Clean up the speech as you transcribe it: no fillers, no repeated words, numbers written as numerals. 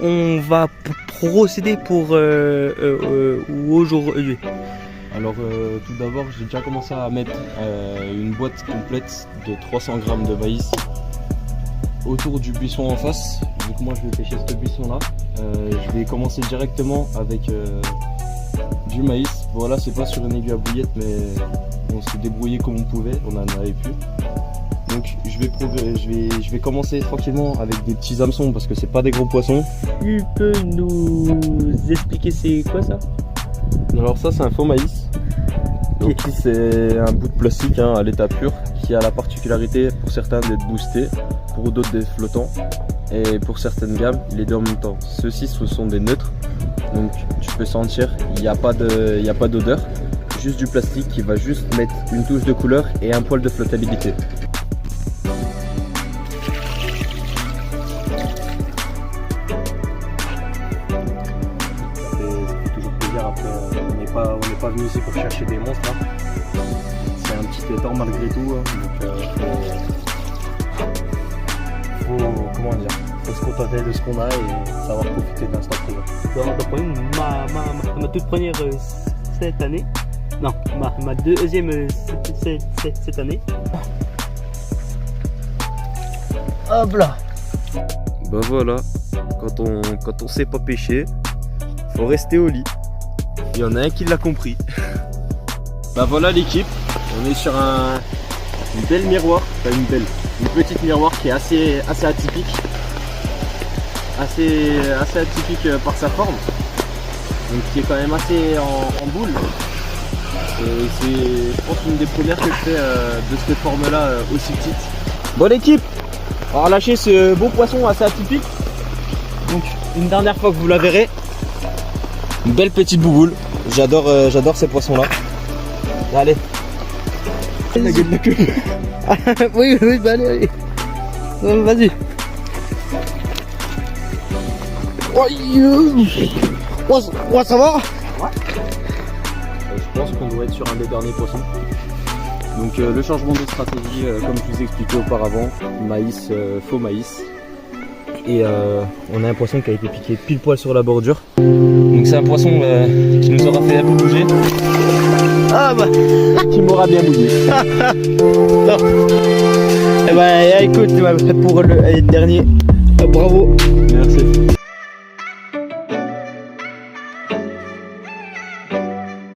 on va procéder pour aujourd'hui? Alors tout d'abord j'ai déjà commencé à mettre une boîte complète de 300 grammes de maïs autour du buisson en face. Donc moi je vais pêcher ce buisson là. Je vais commencer directement avec du maïs. Voilà, c'est pas sur une aiguille à bouillette, mais on s'est débrouillé comme on pouvait, on en avait plus. Donc je vais commencer tranquillement avec des petits hameçons parce que c'est pas des gros poissons. Tu peux nous expliquer c'est quoi ça? Alors ça c'est un faux maïs. Donc c'est un bout de plastique à l'état pur qui a la particularité pour certains d'être boosté, pour d'autres d'être flottant, et pour certaines gammes il est deux en même temps. Ceux-ci ce sont des neutres, donc tu peux sentir, il n'y a pas d'odeur, juste du plastique qui va juste mettre une touche de couleur et un poil de flottabilité. Après, on n'est pas venu ici pour chercher des monstres hein. C'est un petit étang malgré tout hein. Donc faut se contenter de ce qu'on a et savoir profiter de l'instant présent. Ma toute première cette année, non, ma deuxième cette année. Hop là. Bah voilà, quand on sait pas pêcher, faut rester au lit. Il y en a un qui l'a compris. Bah voilà l'équipe, on est sur une belle miroir, enfin une petite miroir qui est assez atypique. Assez atypique par sa forme. Donc qui est quand même assez en boule. C'est je pense une des premières que je fais de cette forme là aussi petite. Bon l'équipe, on va relâcher ce beau poisson assez atypique. Donc une dernière fois que vous la verrez. Une belle petite bouboule, j'adore ces poissons là. Allez. La gueule de queue. Oui, bah allez. Vas-y. Ouais, ça va? Ouais. Je pense qu'on doit être sur un des derniers poissons. Donc le changement de stratégie, comme je vous ai expliqué auparavant, maïs, faux maïs. Et on a un poisson qui a été piqué pile poil sur la bordure. Donc c'est un poisson qui nous aura fait un peu bouger. Ah bah qui m'aura bien mouillé. Non. Eh bah écoute, pour le dernier, bravo. Merci.